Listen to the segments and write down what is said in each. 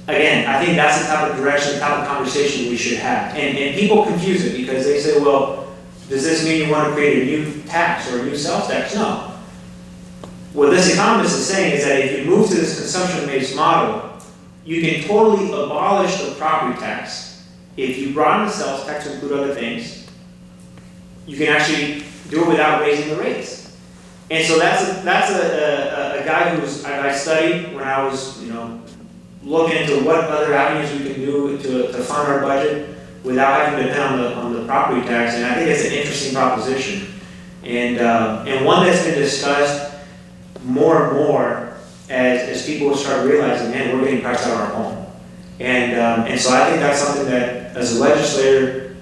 Again, I think that's the type of direction, the type of conversation we should have. And people confuse it because they say, well, does this mean you want to create a new tax or a new sales tax? No. What this economist is saying is that if you move to this consumption-based model, you can totally abolish the property tax. If you broaden the sales tax to include other things, you can actually do it without raising the rates. And so that's a guy who's I studied when I was looking into what other avenues we can do to fund our budget without having to depend on the property tax. And I think it's an interesting proposition, and one that's been discussed more and more as people start realizing, man, we're getting priced out of our home. And so I think that's something that, as a legislator,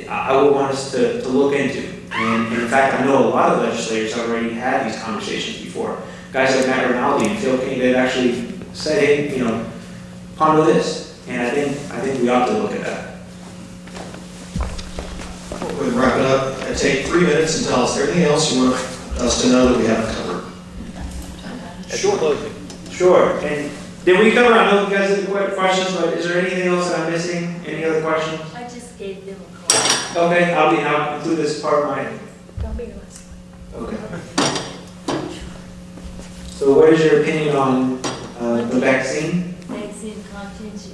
I would want us to look into. And in fact, I know a lot of legislators have already had these conversations before. Guys like Matt Rinaldi and Phil King, they've actually said, hey, ponder this. And I think we ought to look at that. We'll wrap it up. Take 3 minutes and tell us everything else you want us to know that we haven't covered. Sure. And did we cover? I know you guys had questions, but is there anything else that I'm missing? Any other questions? I just gave them a call. Okay, I'll include this as part of my. Don't be your last one. Okay. So, what is your opinion on the vaccine? Vaccine conscientious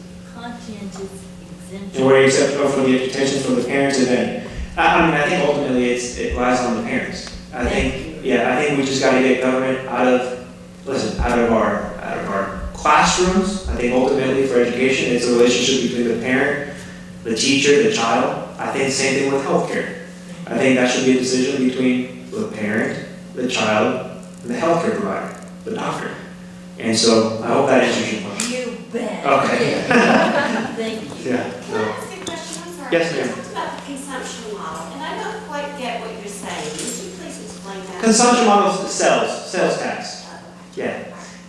exemption. And what are you acceptable for the expectations from the parents? And then, I think ultimately it lies on the parents. I think we just got to get government out of our classrooms. I think ultimately for education, it's a relationship between the parent, the teacher, the child. I think the same thing with healthcare. I think that should be a decision between the parent, the child, and the healthcare provider, the doctor. And so I hope that answers your question. You bet. Okay. Thank you. Yeah. Can I ask you a question? I'm sorry. Yes, ma'am. You talked about the consumption model, and I don't quite get what you're saying. Would you please explain that? Consumption models, sales tax. Yeah.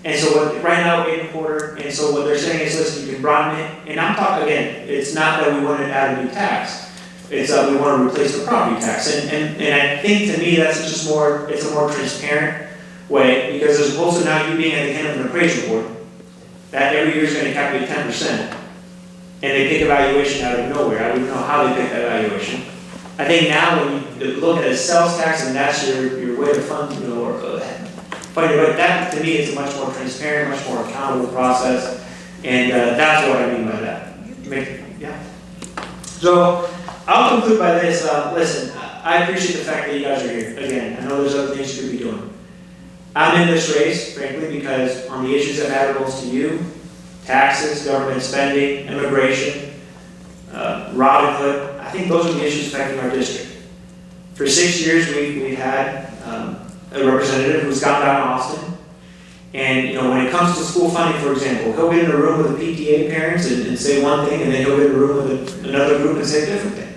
And so right now, 8.25, and so what they're saying is, listen, you can broaden it, and I'm talking, again, it's not that we want to add a new tax, it's that we want to replace the property tax, and I think to me, that's just it's a more transparent way, because as opposed to now you being at the end of an appraisal board, that every year is going to calculate 10%, and they pick a valuation out of nowhere. I don't know how they pick that valuation. I think now when you look at a sales tax, and that's your way to fund, but that, to me, is a much more transparent, much more accountable process, and that's what I mean by that. Yeah. So I'll conclude by this. Listen, I appreciate the fact that you guys are here. Again, I know there's other things you could be doing. I'm in this race, frankly, because on the issues that matter most to you, taxes, government spending, immigration, Robin Hood, I think those are the issues affecting our district. For 6 years, we've had a representative who's gone down to Austin, and when it comes to school funding, for example, he'll get in a room with the PTA parents and say one thing, and then he'll get in a room with another group and say a different thing.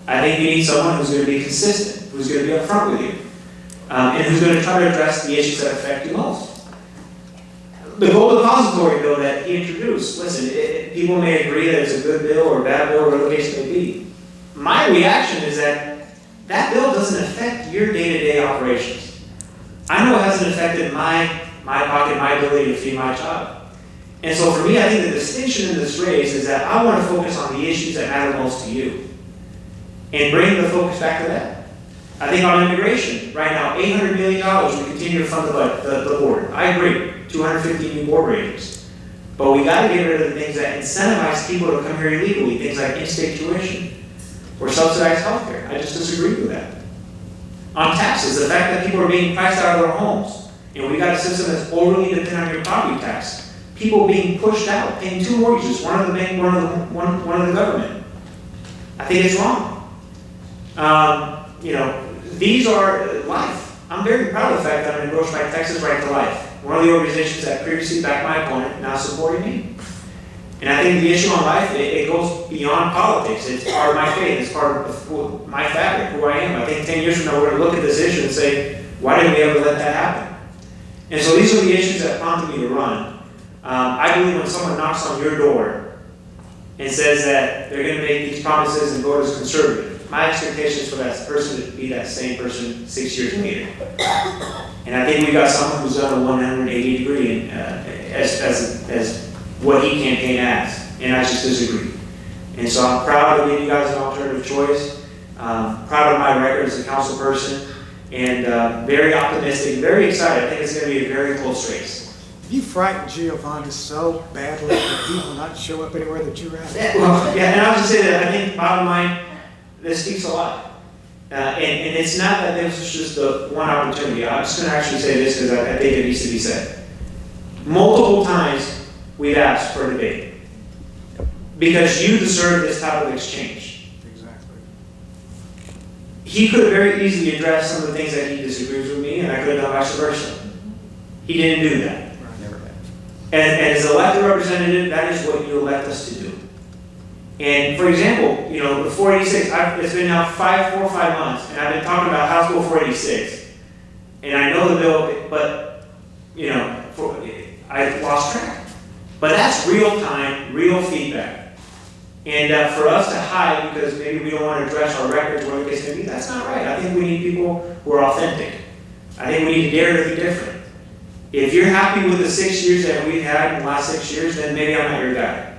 I think you need someone who's going to be consistent, who's going to be upfront with you, and who's going to try to address the issues that affect you most. The gold depository bill that he introduced, listen, people may agree that it's a good bill or a bad bill, whatever the case may be. My reaction is that bill doesn't affect your day-to-day operations. I know it hasn't affected my pocket, my ability to feed my child. And so for me, I think the distinction in this race is that I want to focus on the issues that matter most to you and bring the focus back to that. I think on immigration, right now, $800 million, we continue to fund the board. I agree, 250 new board ratings. But we got to get rid of the things that incentivize people to come here illegally, things like in-state tuition or subsidized health care. I just disagree with that. On taxes, the fact that people are being priced out of their homes, and we got a system that's overly dependent on your property tax. People being pushed out, paying 2 mortgages, one of the bank, one of the government. I think it's wrong. These are life. I'm very proud of the fact that I'm endorsed by Texas Right to Life, one of the organizations that previously backed my opponent, now supporting me. And I think the issue on life, it goes beyond politics. It's part of my faith. It's part of my fabric, who I am. I think 10 years from now, we're going to look at this issue and say, why didn't we ever let that happen? And so these are the issues that prompted me to run. I believe when someone knocks on your door and says that they're going to make these promises and vote as conservative, my expectation is for that person to be that same person 6 years later. And I think we got someone who's done a 180 degree as what he campaigned as, and I just disagree. And so I'm proud of giving you guys an alternative choice, proud of my record as a council person, and very optimistic, very excited. I think it's going to be a very close race. You frightened Giovanni so badly that he will not show up anywhere that you're at. Well, yeah, and I'll just say that I think bottom line, this speaks a lot. And it's not that this was just the one opportunity. I'm just going to actually say this because I think it needs to be said. Multiple times we've asked for a debate because you deserve this type of exchange. Exactly. He could have very easily addressed some of the things that he disagrees with me, and I could have done vice versa. He didn't do that. Never have. And as elected representative, that is what you elect us to do. And for example, you know, the 486, it's been now 4 or 5 months, and I've been talking about House Bill 486. And I know the bill, but, you know, I lost track. But that's real time, real feedback. And for us to hide because maybe we don't want to address our records, whatever the case may be, that's not right. I think we need people who are authentic. I think we need to dare to be different. If you're happy with the 6 years that we've had in the last 6 years, then maybe I'm not your guy.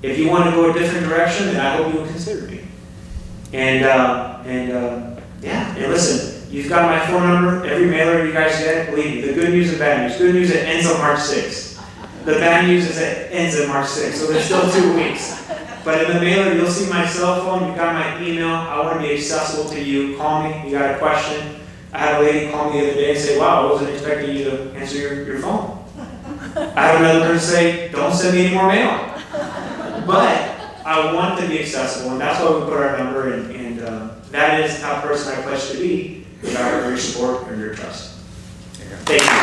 If you want to go a different direction, then I hope you will consider me. And listen, you've got my phone number, every mailer you guys get, believe me, the good news and bad news. Good news, it ends on March 6th. The bad news is it ends on March 6th, so there's still 2 weeks. But in the mailer, you'll see my cell phone, you've got my email, I want to be accessible to you. Call me, you got a question. I had a lady call me the other day and say, wow, I wasn't expecting you to answer your phone. I had another person say, don't send me any more mail. But I want to be accessible, and that's why we put our number, and that is the type of person I pledge to be, without your support or your trust. Thank you.